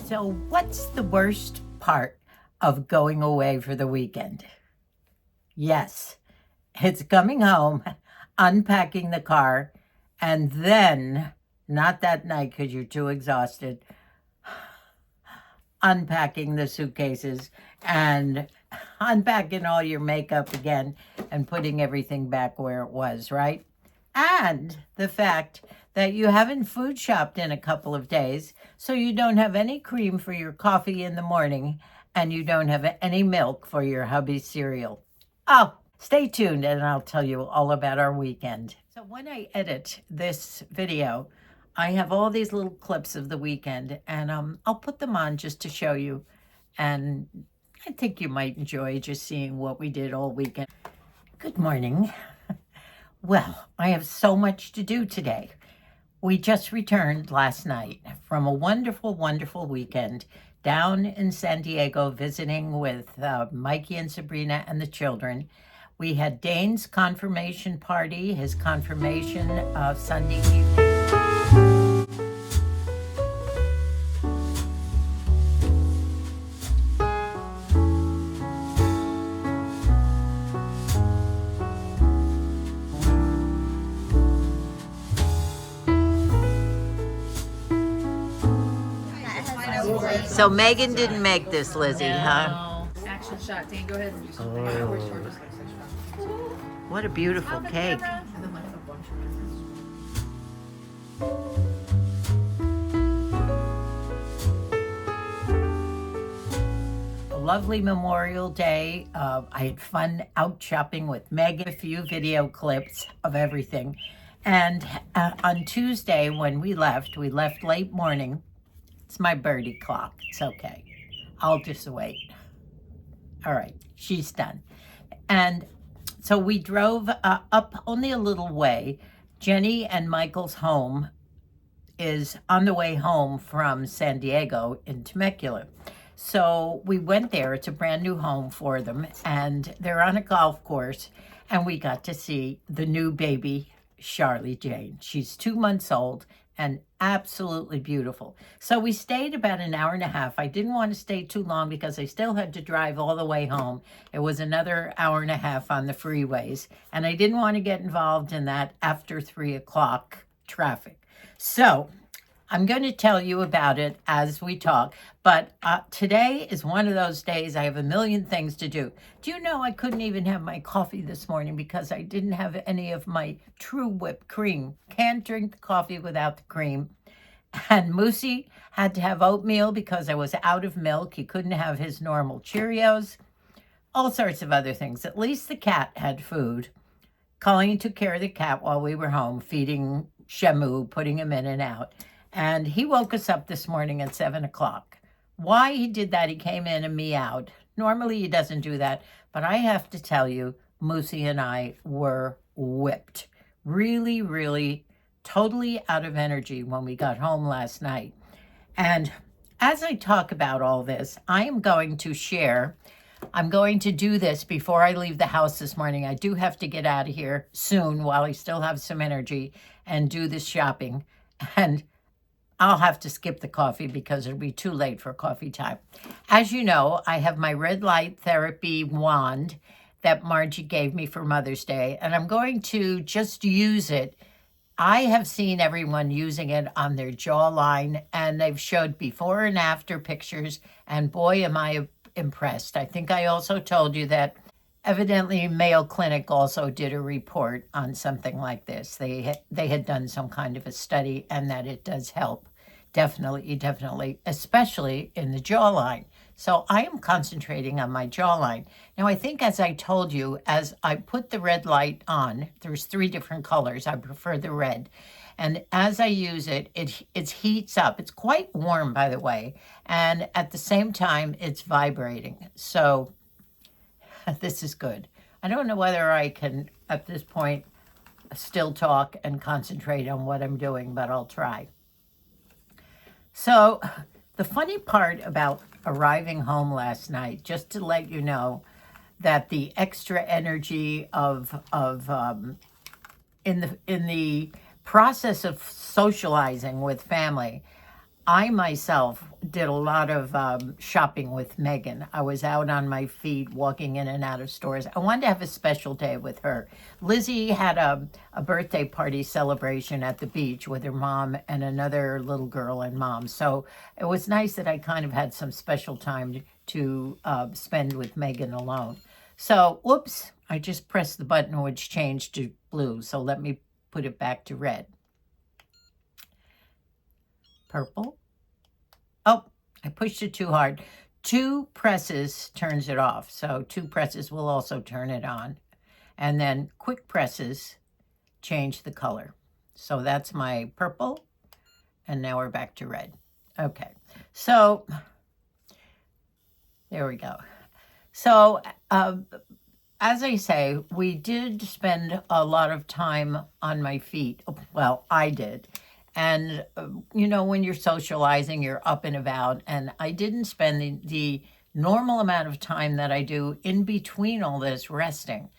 So what's the worst part of going away for the weekend? Yes, it's coming home, unpacking the car, and then, not that night because you're too exhausted, unpacking the suitcases and unpacking all your makeup again and putting everything back where it was, right? And the fact that you haven't food shopped in a couple of days, so you don't have any cream for your coffee in the morning and you don't have any milk for your hubby's cereal. Oh, stay tuned and I'll tell you all about our weekend. So when I edit this video, I have all these little clips of the weekend and I'll put them on just to show you. And I think you might enjoy just seeing what we did all weekend. Good morning. Well, I have so much to do today. We just returned last night from a wonderful, wonderful weekend down in SanDiego visiting with Mikey and Sabrina and the children. We had Dane's confirmation party, his confirmation Sunday evening. So Megan didn't make this, Lizzie, huh? Action shot. Dan, go ahead and do something. What a beautiful cake. A lovely Memorial Day. I had fun out shopping with Megan, a few video clips of everything. And on Tuesday when we left late morning. It's my birdie clock. It's okay. I'll just wait. All right, she's done. And so we drove up only a little way. Jenny and Michael's home is on the way home from SanDiego in Temecula. So we went there. It's a brand new home for them. And they're on a golf course. And we got to see the new baby, Charlie Jane. She's 2 months old and absolutely beautiful. So we stayed about an hour and a half. I didn't want to stay too long because I still had to drive all the way home. It was another hour and a half on the freeways, and I didn't want to get involved in that after 3 o'clock traffic. So I'm going to tell you about it as we talk, but today is one of those days I have a million things to do. Do you know I couldn't even have my coffee this morning because I didn't have any of my true whipped cream. Can't drink the coffee without the cream. And Moosie had to have oatmeal because I was out of milk. He couldn't have his normal Cheerios. All sorts of other things. At least the cat had food. Colleen took care of the cat while we were home, feeding Shamu, putting him in and out. And he woke us up this morning at 7 o'clock. Why he did that, he came in and meowed. Normally he doesn't do that, but I have to tell you, Moosie and I were whipped. Really, really, totally out of energy when we got home last night. And as I talk about all this, I am going to share. I'm going to do this before I leave the house this morning. I do have to get out of here soon while I still have some energy and do this shopping. And I'll have to skip the coffee because it'll be too late for coffee time. As you know, I have my red light therapy wand that Margie gave me for Mother's Day, and I'm going to just use it. I have seen everyone using it on their jawline, and they've showed before and after pictures, and boy, am I impressed. I think I also told you that evidently Mayo Clinic also did a report on something like this. They had done some kind of a study and that it does help. Definitely, especially in the jawline. So I am concentrating on my jawline. Now I think as I told you, as I put the red light on, there's 3 different colors. I prefer the red. And as I use it, it heats up. It's quite warm, by the way. And at the same time, it's vibrating. So this is good. I don't know whether I can, at this point, still talk and concentrate on what I'm doing, but I'll try. So the funny part about arriving home last night, just to let you know that the extra energy in the process of socializing with family, I myself did a lot of shopping with Megan. I was out on my feet walking in and out of stores. I wanted to have a special day with her. Lizzie had a birthday party celebration at the beach with her mom and another little girl and mom. So it was nice that I kind of had some special time to spend with Megan alone. So, whoops, I just pressed the button which changed to blue. So let me put it back to red. Purple. Oh, I pushed it too hard. 2 presses turns it off. So 2 presses will also turn it on. And then quick presses change the color. So that's my purple. And now we're back to red. Okay. So there we go. So as I say, we did spend a lot of time on my feet. Well, I did. And, you know, when you're socializing, you're up and about. And I didn't spend the normal amount of time that I do in between all this resting.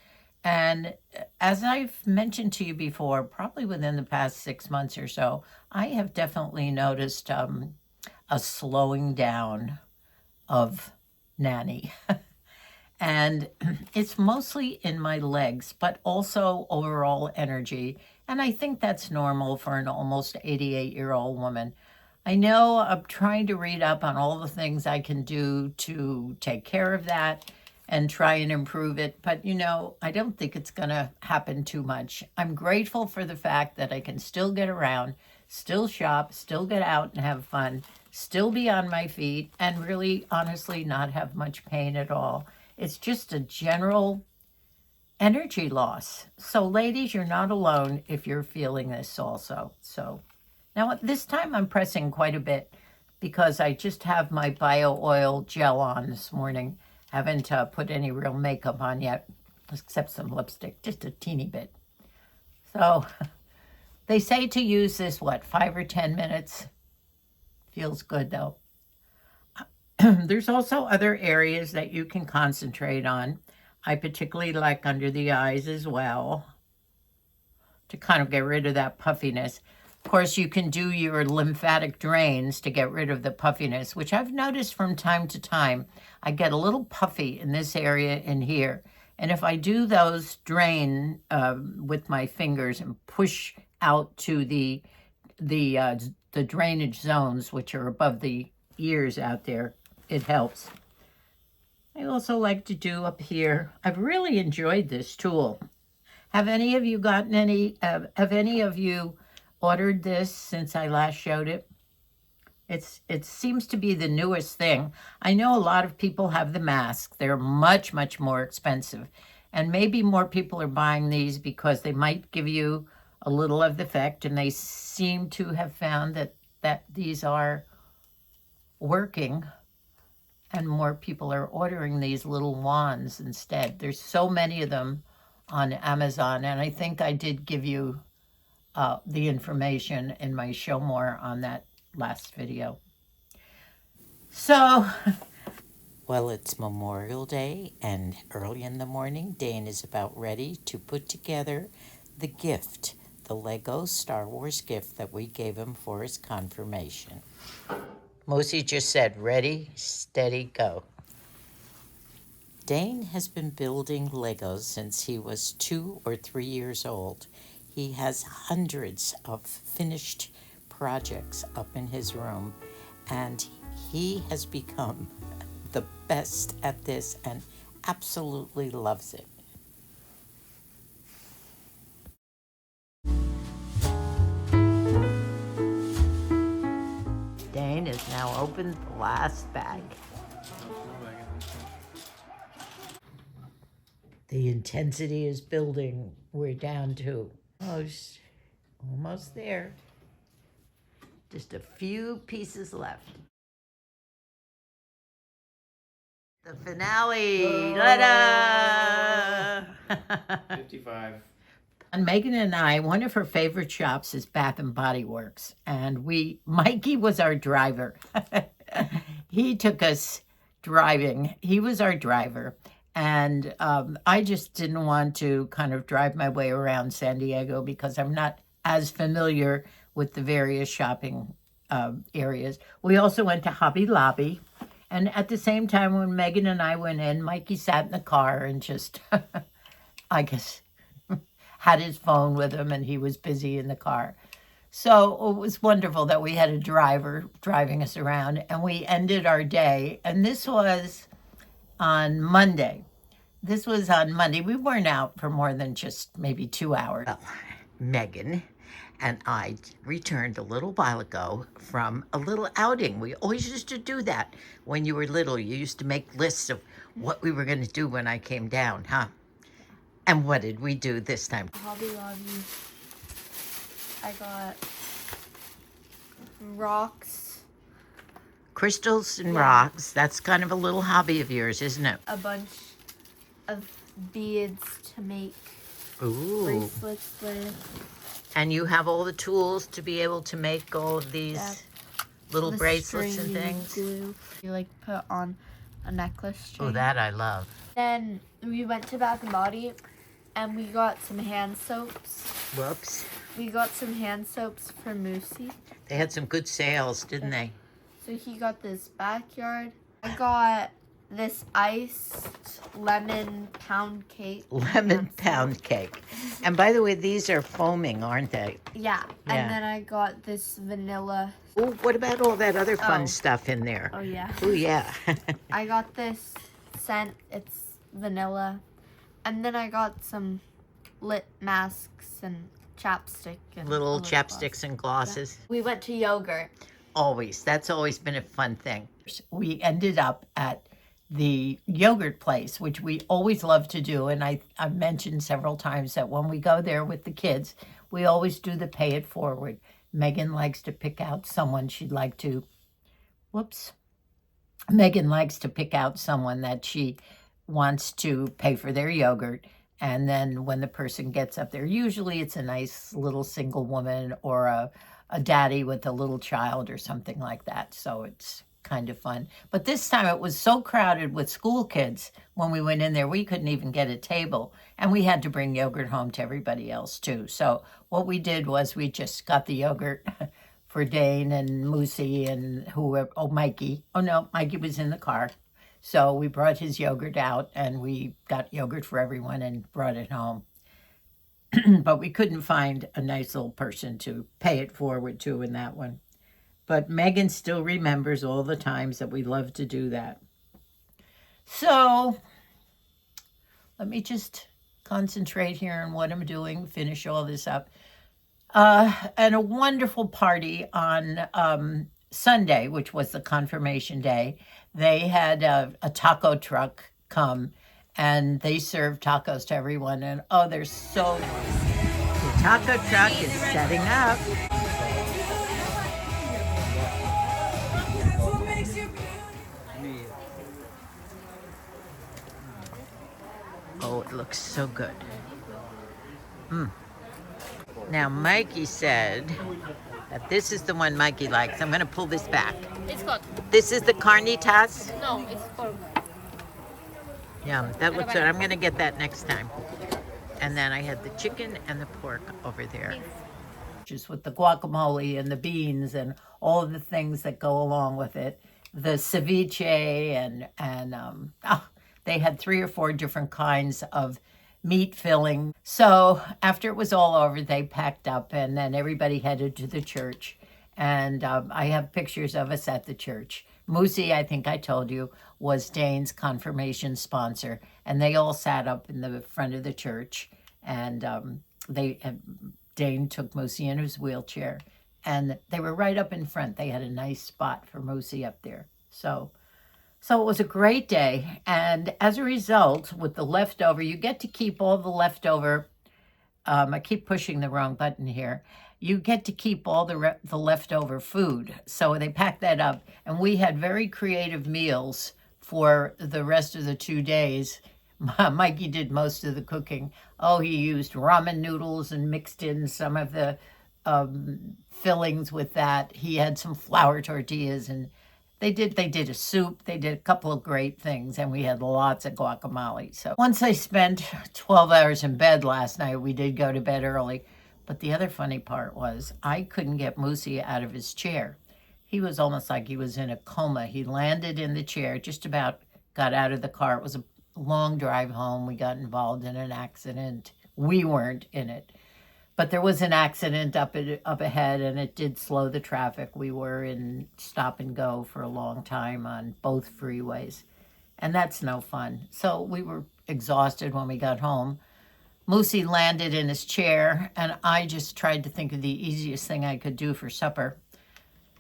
And as I've mentioned to you before, probably within the past 6 months or so, I have definitely noticed a slowing down of Nanny. And it's mostly in my legs, but also overall energy. And I think that's normal for an almost 88-year-old woman. I know I'm trying to read up on all the things I can do to take care of that and try and improve it. But, you know, I don't think it's going to happen too much. I'm grateful for the fact that I can still get around, still shop, still get out and have fun, still be on my feet, and really, honestly, not have much pain at all. It's just a general energy loss. So ladies, you're not alone if you're feeling this also. So now this time I'm pressing quite a bit because I just have my bio oil gel on this morning. Haven't put any real makeup on yet, except some lipstick, just a teeny bit. So they say to use this, 5 or 10 minutes? Feels good though. There's also other areas that you can concentrate on. I particularly like under the eyes as well to kind of get rid of that puffiness. Of course, you can do your lymphatic drains to get rid of the puffiness, which I've noticed from time to time. I get a little puffy in this area in here. And if I do those drain with my fingers and push out to the drainage zones, which are above the ears out there, it helps. I also like to do up here. I've really enjoyed this tool. Have any of you gotten any, have any of you ordered this since I last showed it? It seems to be the newest thing. I know a lot of people have the mask. They're much, much more expensive. And maybe more people are buying these because they might give you a little of the effect, and they seem to have found that these are working. And more people are ordering these little wands instead. There's so many of them on Amazon. And I think I did give you the information in my show more on that last video. So, well, it's Memorial Day, and early in the morning, Dane is about ready to put together the gift, the Lego Star Wars gift that we gave him for his confirmation. Moosie just said, ready, steady, go. Dane has been building Legos since he was 2 or 3 years old. He has hundreds of finished projects up in his room, and he has become the best at this and absolutely loves it. Dane has now opened the last bag. The intensity is building. We're down to almost there. Just a few pieces left. The finale. Ta-da! 55. And Megan and I, one of her favorite shops is Bath and Body Works. And Mikey was our driver. He took us driving. He was our driver. And I just didn't want to kind of drive my way around SanDiego because I'm not as familiar with the various shopping areas. We also went to Hobby Lobby. And at the same time, when Megan and I went in, Mikey sat in the car and just, I guess, had his phone with him, and he was busy in the car. So it was wonderful that we had a driver driving us around, and we ended our day. And this was on Monday. This was on Monday. We weren't out for more than just maybe 2 hours. Well, Megan and I returned a little while ago from a little outing. We always used to do that when you were little. You used to make lists of what we were going to do when I came down, huh? And what did we do this time? Hobby Lobby. I got rocks. Crystals and rocks. That's kind of a little hobby of yours, isn't it? A bunch of beads to make bracelets with. And you have all the tools to be able to make all of these little bracelets and things? Glue. You like put on a necklace chain. Oh, that I love. Then we went to Bath and Body and we got some hand soaps. Whoops. We got some hand soaps for Moosie. They had some good sales, didn't they? So he got this backyard. I got this iced lemon pound cake. Lemon pound cake. And by the way, these are foaming, aren't they? Yeah. And then I got this vanilla. Oh, what about all that other fun stuff in there? Oh, yeah. Oh, yeah. I got this scent. It's vanilla. And then I got some lip masks and chapstick. And Little chapsticks and glosses. We went to yogurt. Always. That's always been a fun thing. We ended up at the yogurt place, which we always love to do. And I've mentioned several times that when we go there with the kids, we always do the pay it forward. Megan likes to pick out someone she'd like to, Megan likes to pick out someone that she wants to pay for their yogurt. And then when the person gets up there, usually it's a nice little single woman or a daddy with a little child or something like that. So it's kind of fun. But this time it was so crowded with school kids when we went in there, we couldn't even get a table. And we had to bring yogurt home to everybody else too. So what we did was we just got the yogurt for Dane and Moosie and whoever, Mikey. Oh no, Mikey was in the car. So we brought his yogurt out and we got yogurt for everyone and brought it home. But we couldn't find a nice little person to pay it forward to in that one. But Megan still remembers all the times that we loved to do that. So let me just concentrate here on what I'm doing, finish all this up. And a wonderful party on Sunday, which was the confirmation day. They had a taco truck come and they served tacos to everyone. And oh, they're so nice. The taco truck is setting up. Oh, it looks so good. Now, Mikey said that this is the one Mikey likes. I'm going to pull this back. It's good. This is the carnitas? No, it's pork. Yeah, that looks good. I'm going to get that next time. And then I had the chicken and the pork over there. Just with the guacamole and the beans and all of the things that go along with it. The ceviche and they had 3 or 4 different kinds of meat filling. So after it was all over, they packed up and then everybody headed to the church. And I have pictures of us at the church. Moosie, I think I told you, was Dane's confirmation sponsor. And they all sat up in the front of the church. And Dane took Moosie in his wheelchair. And they were right up in front. They had a nice spot for Moosie up there. So it was a great day. And as a result, with the leftover, you get to keep all the leftover. I keep pushing the wrong button here. You get to keep all the leftover food. So they packed that up. And we had very creative meals for the rest of the 2 days. Mikey did most of the cooking. Oh, he used ramen noodles and mixed in some of the fillings with that. He had some flour tortillas and they did a soup. They did a couple of great things, and we had lots of guacamole. So once I spent 12 hours in bed last night, we did go to bed early. But the other funny part was I couldn't get Moosie out of his chair. he was almost like he was in a coma. He landed in the chair, just about got out of the car. It was a long drive home. We got involved in an accident. We weren't in it, but there was an accident up ahead, and it did slow the traffic. We were in stop and go for a long time on both freeways, and that's no fun. So we were exhausted when we got home. Moosie landed in his chair, and I just tried to think of the easiest thing I could do for supper.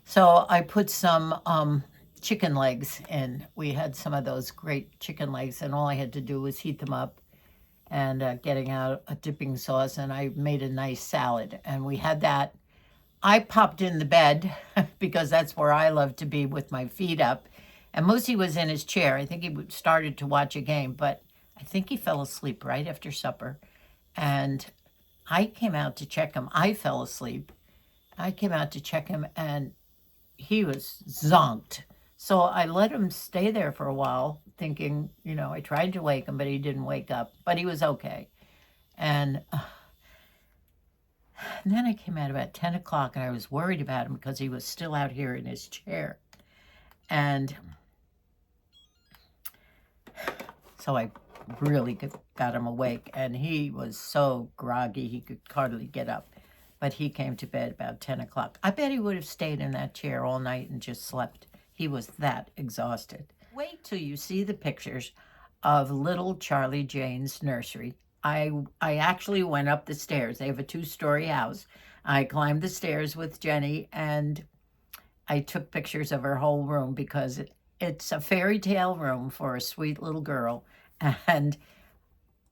So I put some chicken legs in. We had some of those great chicken legs, and all I had to do was heat them up and getting out a dipping sauce, and I made a nice salad, and we had that. I popped in the bed because that's where I love to be, with my feet up, and Moosie was in his chair. I think he started to watch a game, but I think he fell asleep right after supper, and I came out to check him. I fell asleep. I came out to check him, and he was zonked. So I let him stay there for a while, thinking, I tried to wake him, but he didn't wake up. But he was okay. And then I came out about 10 o'clock, and I was worried about him because he was still out here in his chair. And so I really got him awake, and he was so groggy he could hardly get up. But he came to bed about 10 o'clock. I bet he would have stayed in that chair all night and just slept. He was that exhausted. Wait till you see the pictures of little Charlie Jane's nursery. I actually went up the stairs. They have a 2-story house. I climbed the stairs with Jenny, and I took pictures of her whole room because it's a fairy tale room for a sweet little girl. And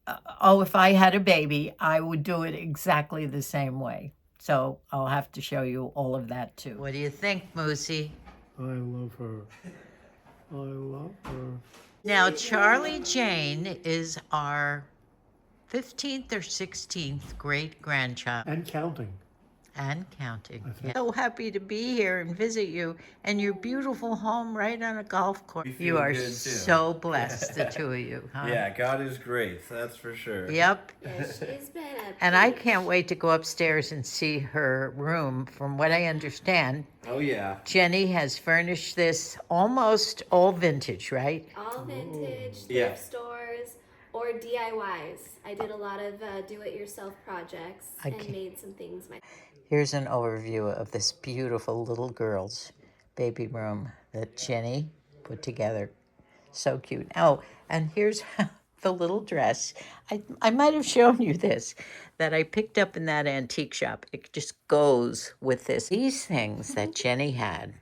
if I had a baby, I would do it exactly the same way. So I'll have to show you all of that too. What do you think, Moosie? I love her. I love her. Now, Charlie Jane is our 15th or 16th great grandchild. And counting. And counting. So happy to be here and visit you and your beautiful home right on a golf course. You are so blessed, the two of you, huh? Yeah, God is great, that's for sure. Yep. Yeah, she's been And I can't wait to go upstairs and see her room. From what I understand, Oh yeah. Jenny has furnished this almost all vintage, right? All vintage, Yeah. thrift stores, or DIYs. I did a lot of do-it-yourself projects and Okay. made some things myself. Here's an overview of this beautiful little girl's baby room that Jenny put together. So cute. Oh, and here's the little dress. I might have shown you this, that I picked up in that antique shop. It just goes with this. These things that Jenny had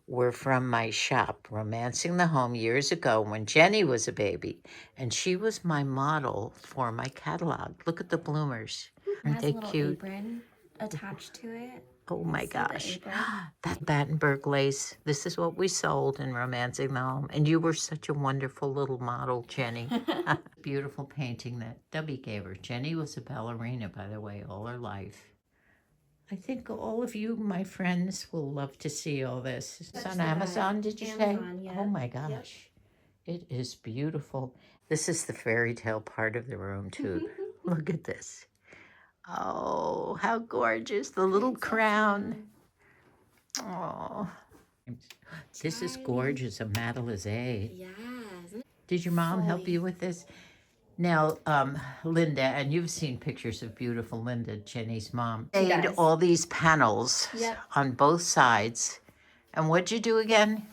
were from my shop, Romancing the Home, years ago when Jenny was a baby. And she was my model for my catalog. Look at the bloomers. Aren't they cute? Apron attached to it. Oh my See the gosh. apron? That Battenberg lace. This is what we sold in Romancing the Home. And you were such a wonderful little model, Jenny. Beautiful painting that Debbie gave her. Jenny was a ballerina, by the way, all her life. I think all of you, my friends, will love to see all this. It's on Amazon, did you Amazon, say? yeah. Oh my gosh. It is beautiful. This is the fairy tale part of the room, too. Look at this. Oh, how gorgeous. The little crown. Oh. This is gorgeous, a Matelassé. Yes. Did your mom help you with this? Now, Linda, and you've seen pictures of beautiful Linda, Jenny's mom, She made does. all these panels Yep. on both sides. And what'd you do again?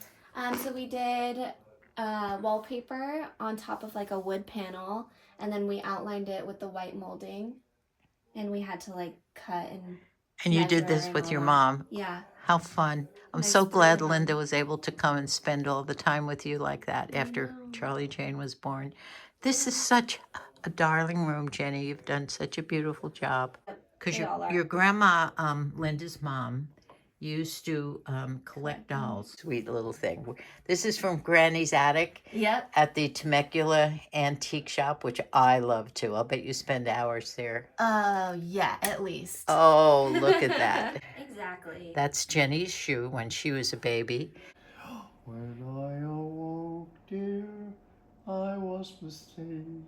So we did wallpaper on top of like a wood panel, and then we outlined it with the white molding, and we had to like cut and you did measure this and with all your that. mom. Yeah. How fun. I'm Nice so to glad meet Linda her. was able to come and spend all the time with you like that after know. Charlie Jane was born. This is such a darling room, Jenny. You've done such a beautiful job. Because They all are. your grandma, Linda's mom, used to collect dolls. Sweet little thing. This is from Granny's attic Yep. at the Temecula Antique Shop, which I love too. I'll bet you spend hours there. Yeah, at least. Oh, look at that. Exactly. That's Jenny's shoe when she was a baby. When I awoke, dear, I was mistaken.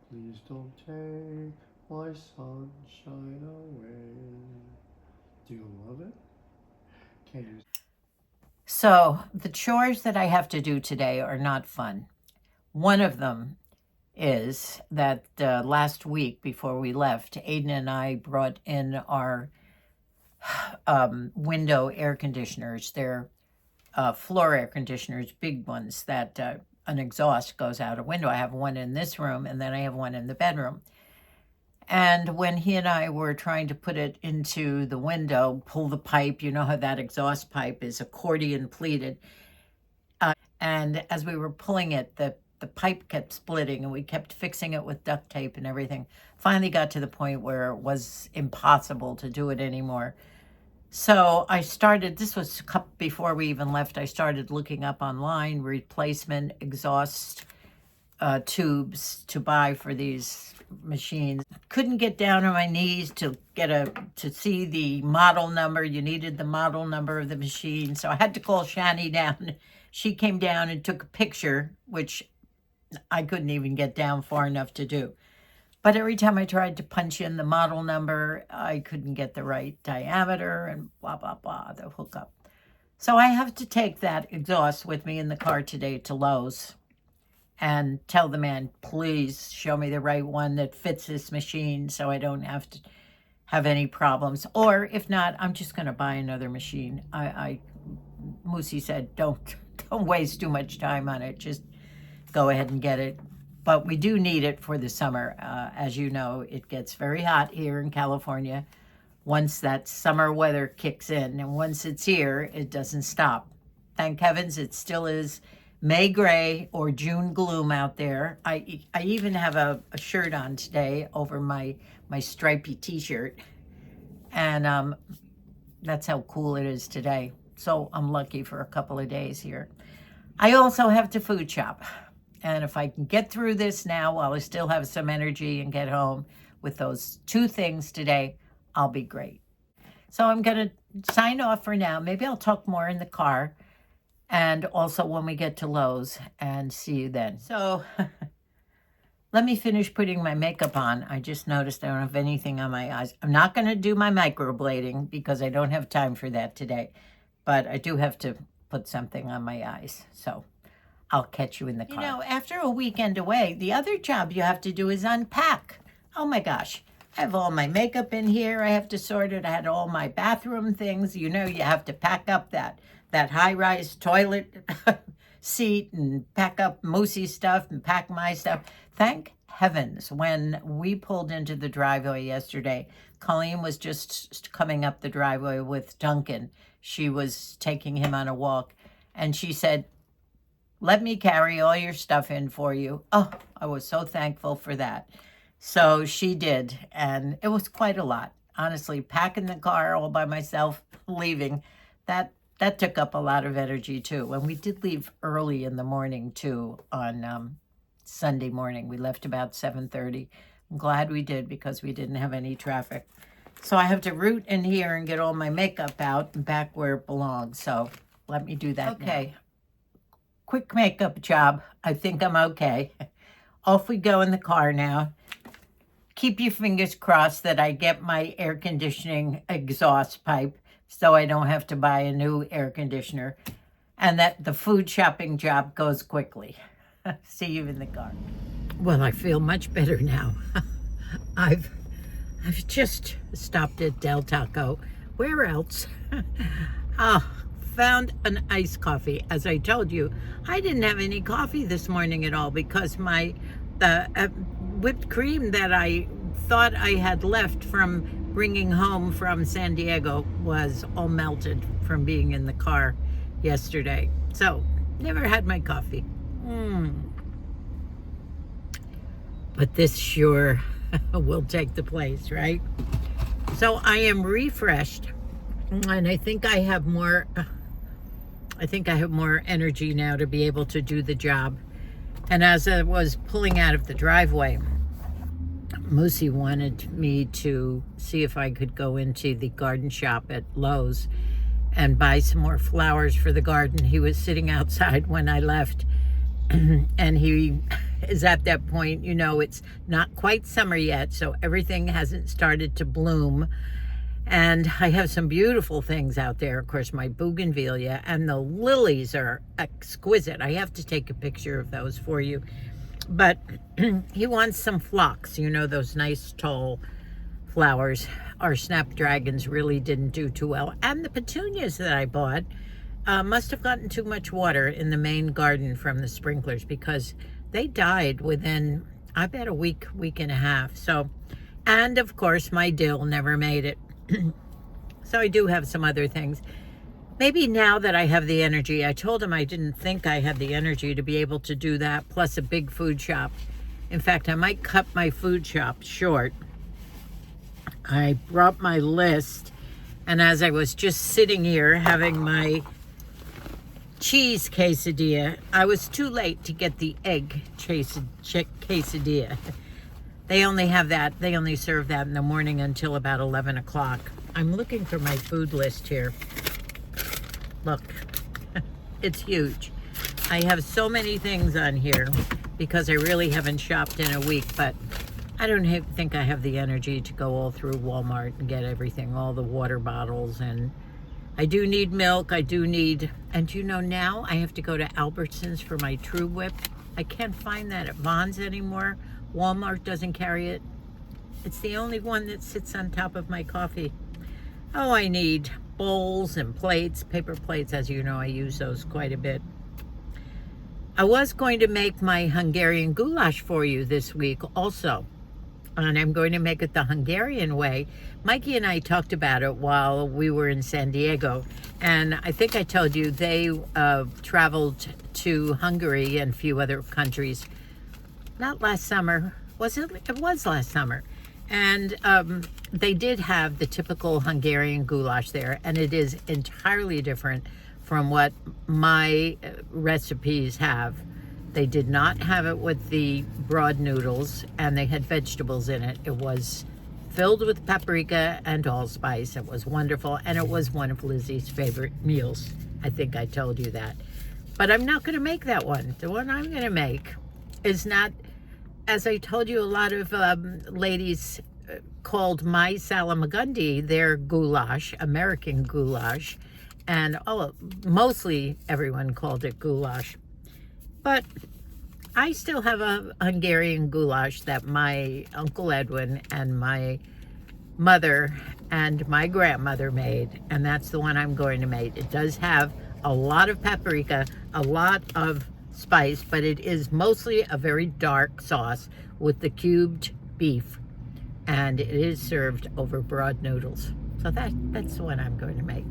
Please don't take my sunshine away. Do you love it? So the chores that I have to do today are not fun. One of them is that last week before we left, Aiden and I brought in our window air conditioners. They're floor air conditioners, big ones that an exhaust goes out a window. I have one in this room, and then I have one in the bedroom. And when he and I were trying to put it into the window, pull the pipe, you know how that exhaust pipe is accordion pleated. And as we were pulling it, the pipe kept splitting, and we kept fixing it with duct tape and everything. Finally got to the point where it was impossible to do it anymore. So I started, this was a couple before we even left, I started looking up online replacement exhaust tubes to buy for these machines. Couldn't get down on my knees to see the model number. You needed the model number of the machine. So I had to call Shani down. She came down and took a picture, which I couldn't even get down far enough to do. But every time I tried to punch in the model number, I couldn't get the right diameter and blah, blah, blah, the hookup. So I have to take that exhaust with me in the car today to Lowe's and tell the man, please show me the right one that fits this machine so I don't have to have any problems. Or if not, I'm just going to buy another machine. Moosie said, don't waste too much time on it. Just go ahead and get it. But we do need it for the summer. As you know, it gets very hot here in California once that summer weather kicks in. And once it's here, it doesn't stop. Thank heavens it still is May gray or June gloom out there. I even have a shirt on today over my stripy t-shirt. And that's how cool it is today. So I'm lucky for a couple of days here. I also have to food shop. And if I can get through this now while I still have some energy and get home with those two things today, I'll be great. So I'm going to sign off for now. Maybe I'll talk more in the car and also when we get to Lowe's, and see you then. So let me finish putting my makeup on. I just noticed I don't have anything on my eyes. I'm not going to do my microblading because I don't have time for that today. But I do have to put something on my eyes. So I'll catch you in the car. You know, after a weekend away, the other job you have to do is unpack. Oh my gosh. I have all my makeup in here. I have to sort it. I had all my bathroom things. You know, you have to pack up that high-rise toilet seat and pack up Moosie's stuff and pack my stuff. Thank heavens, when we pulled into the driveway yesterday, Colleen was just coming up the driveway with Duncan. She was taking him on a walk, and she said, let me carry all your stuff in for you. Oh, I was so thankful for that. So she did, and it was quite a lot. Honestly, packing the car all by myself, leaving, that took up a lot of energy too. And we did leave early in the morning too on Sunday morning. We left about 7:30. I'm glad we did because we didn't have any traffic. So I have to root in here and get all my makeup out and back where it belongs. So let me do that now. Okay. Quick makeup job. I think I'm okay. Off we go in the car now. Keep your fingers crossed that I get my air conditioning exhaust pipe so I don't have to buy a new air conditioner, and that the food shopping job goes quickly. See you in the car. Well, I feel much better now. I've just stopped at Del Taco. Where else? Found an iced coffee. As I told you, I didn't have any coffee this morning at all because the whipped cream that I thought I had left from bringing home from SanDiego was all melted from being in the car yesterday. So, never had my coffee. But this sure will take the place, right? So I am refreshed, and I think I have more energy now to be able to do the job. And as I was pulling out of the driveway, Moosie wanted me to see if I could go into the garden shop at Lowe's and buy some more flowers for the garden. He was sitting outside when I left, and he is at that point, you know, it's not quite summer yet, so everything hasn't started to bloom. And I have some beautiful things out there. Of course, my bougainvillea, and the lilies are exquisite. I have to take a picture of those for you. But he wants some phlox, you know, those nice tall flowers. Our snapdragons really didn't do too well. And the petunias that I bought must have gotten too much water in the main garden from the sprinklers, because they died within, I bet, a week and a half. So, and of course, my dill never made it. So I do have some other things. Maybe now that I have the energy, I told him I didn't think I had the energy to be able to do that, plus a big food shop. In fact, I might cut my food shop short. I brought my list, and as I was just sitting here having my cheese quesadilla, I was too late to get the egg quesadilla. They only have that, they only serve that in the morning until about 11 o'clock. I'm looking for my food list here. Look, it's huge. I have so many things on here because I really haven't shopped in a week, but I don't think I have the energy to go all through Walmart and get everything, all the water bottles, and I do need milk. I do need, and you know, now I have to go to Albertsons for my True Whip. I can't find that at Vons anymore. Walmart doesn't carry it. It's the only one that sits on top of my coffee. Oh, I need bowls and plates, paper plates. As you know, I use those quite a bit. I was going to make my Hungarian goulash for you this week also. And I'm going to make it the Hungarian way. Mikey and I talked about it while we were in SanDiego. And I think I told you they traveled to Hungary and a few other countries. Not last summer. Was it? It was last summer. And they did have the typical Hungarian goulash there. And it is entirely different from what my recipes have. They did not have it with the broad noodles, and they had vegetables in it. It was filled with paprika and allspice. It was wonderful, and it was one of Lizzie's favorite meals. I think I told you that. But I'm not going to make that one. The one I'm going to make is not, as I told you, a lot of ladies called my salamagundi their goulash, American goulash, and mostly everyone called it goulash. But I still have a Hungarian goulash that my Uncle Edwin and my mother and my grandmother made, and that's the one I'm going to make. It does have a lot of paprika, a lot of spice, but it is mostly a very dark sauce with the cubed beef, and it is served over broad noodles. So that's the one I'm going to make.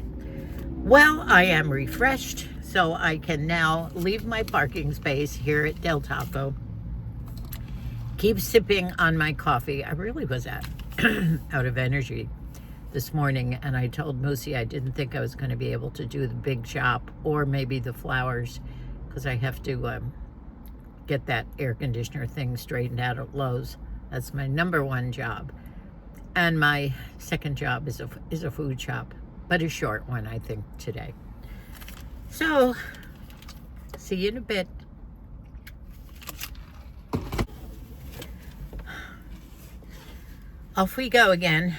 Well, I am refreshed, so I can now leave my parking space here at Del Taco. Keep sipping on my coffee. I really was out of energy this morning, and I told Moosie I didn't think I was going to be able to do the big shop or maybe the flowers, because I have to get that air conditioner thing straightened out at Lowe's. That's my number one job. And my second job is a food shop, but a short one, I think, today. So, see you in a bit. Off we go again.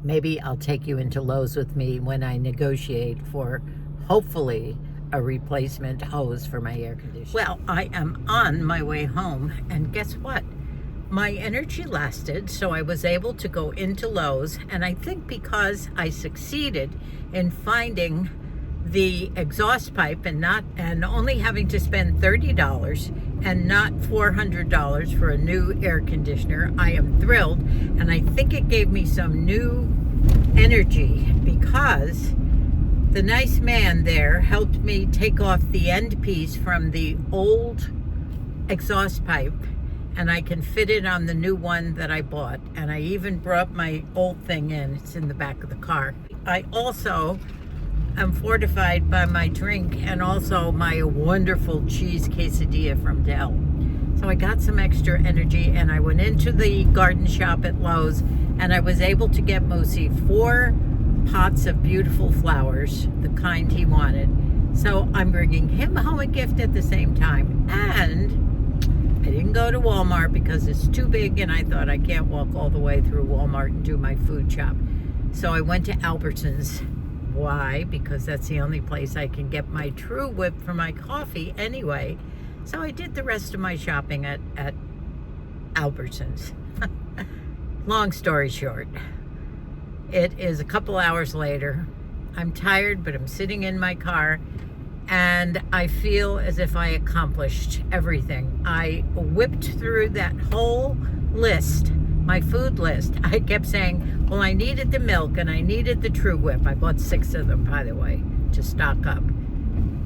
Maybe I'll take you into Lowe's with me when I negotiate for, hopefully, a replacement hose for my air conditioner. Well, I am on my way home, and guess what? My energy lasted, so I was able to go into Lowe's, and I think because I succeeded in finding the exhaust pipe and only having to spend $30 and not $400 for a new air conditioner, I am thrilled, and I think it gave me some new energy because the nice man there helped me take off the end piece from the old exhaust pipe, and I can fit it on the new one that I bought. And I even brought my old thing in. It's in the back of the car. I also am fortified by my drink and also my wonderful cheese quesadilla from Del. So I got some extra energy, and I went into the garden shop at Lowe's, and I was able to get Moosie 4 pots of beautiful flowers, the kind he wanted, So I'm bringing him home a gift at the same time. And I didn't go to Walmart because it's too big and I thought I can't walk all the way through Walmart and do my food shop. So I went to Albertsons. Why? Because that's the only place I can get my True Whip for my coffee anyway. So I did the rest of my shopping at Albertsons. Long story short, it is a couple hours later. I'm tired, but I'm sitting in my car and I feel as if I accomplished everything. I whipped through that whole list, my food list. I kept saying, well, I needed the milk and I needed the True Whip. I bought 6 of them, by the way, to stock up.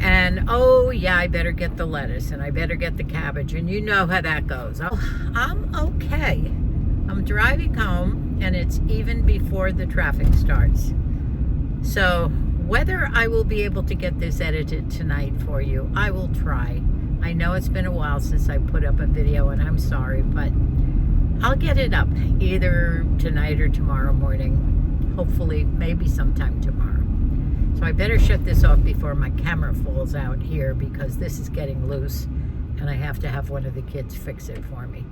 And oh yeah, I better get the lettuce and I better get the cabbage, and you know how that goes. I'm okay. I'm driving home and it's even before the traffic starts. So whether I will be able to get this edited tonight for you, I will try. I know it's been a while since I put up a video and I'm sorry, but I'll get it up either tonight or tomorrow morning. Hopefully, maybe sometime tomorrow. So I better shut this off before my camera falls out here because this is getting loose and I have to have one of the kids fix it for me.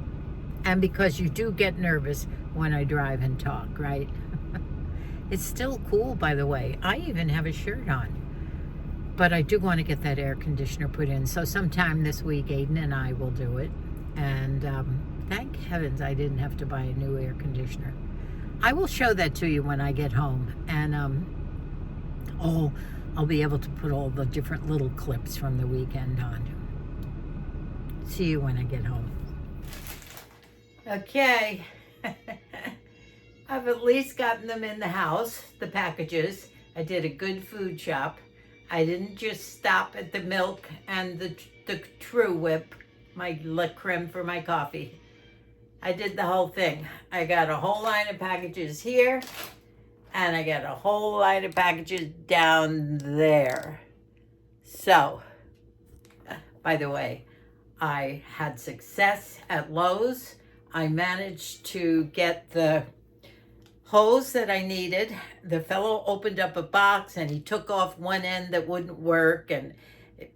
And because you do get nervous when I drive and talk, right? It's still cool, by the way. I even have a shirt on. But I do want to get that air conditioner put in. So sometime this week, Aiden and I will do it. And thank heavens I didn't have to buy a new air conditioner. I will show that to you when I get home. And I'll be able to put all the different little clips from the weekend on. See you when I get home. Okay. I've at least gotten them in the house, the packages. I did a good food shop. I didn't just stop at the milk and the True Whip, my La Creme for my coffee. I did the whole thing. I got a whole line of packages here, and I got a whole line of packages down there. So, by the way, I had success at Lowe's. I managed to get the hose that I needed. The fellow opened up a box and he took off one end that wouldn't work and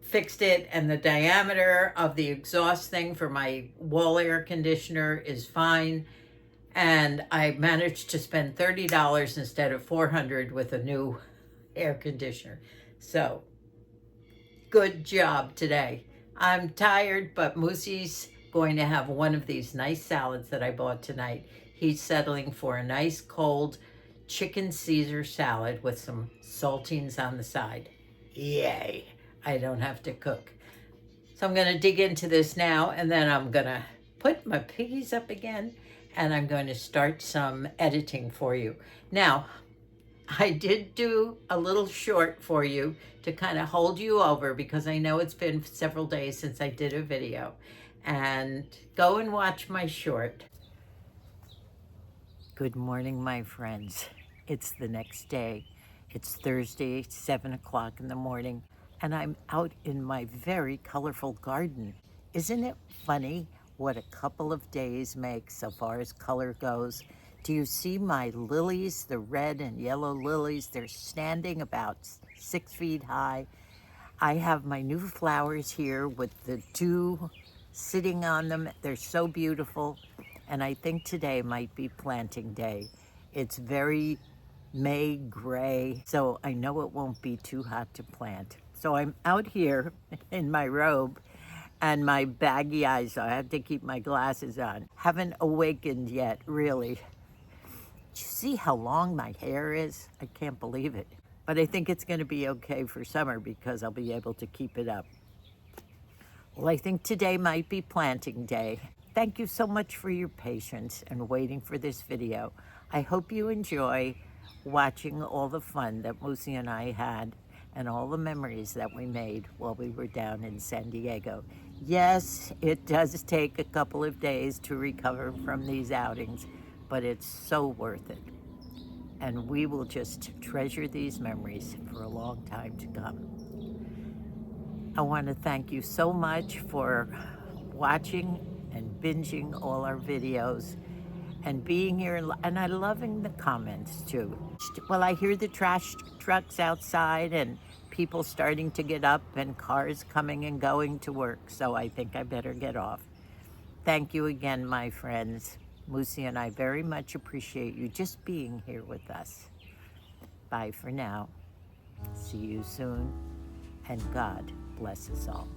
fixed it, and the diameter of the exhaust thing for my wall air conditioner is fine. And I managed to spend $30 instead of $400 with a new air conditioner. So, good job today. I'm tired, but Moosie's going to have one of these nice salads that I bought tonight. He's settling for a nice cold chicken Caesar salad with some saltines on the side. Yay, I don't have to cook. So I'm gonna dig into this now, and then I'm gonna put my piggies up again, and I'm going to start some editing for you. Now, I did do a little short for you to kind of hold you over because I know it's been several days since I did a video. And go and watch my short. Good morning, my friends. It's the next day. It's Thursday, 7 o'clock in the morning, and I'm out in my very colorful garden. Isn't it funny what a couple of days make so far as color goes? Do you see my lilies, the red and yellow lilies? They're standing about 6 feet high. I have my new flowers here with the dew sitting on them. They're so beautiful. And I think today might be planting day. It's very May gray, so I know it won't be too hot to plant. So I'm out here in my robe and my baggy eyes, so I have to keep my glasses on. Haven't awakened yet, really. Do you see how long my hair is? I can't believe it. But I think it's gonna be okay for summer because I'll be able to keep it up. Well, I think today might be planting day. Thank you so much for your patience and waiting for this video. I hope you enjoy watching all the fun that Moosie and I had and all the memories that we made while we were down in San Diego. Yes, it does take a couple of days to recover from these outings, but it's so worth it. And we will just treasure these memories for a long time to come. I want to thank you so much for watching and binging all our videos and being here, and I'm loving the comments too. Well, I hear the trash trucks outside and people starting to get up and cars coming and going to work, so I think I better get off. Thank you again, my friends. Moosie and I very much appreciate you just being here with us. Bye for now. See you soon, and God bless us all.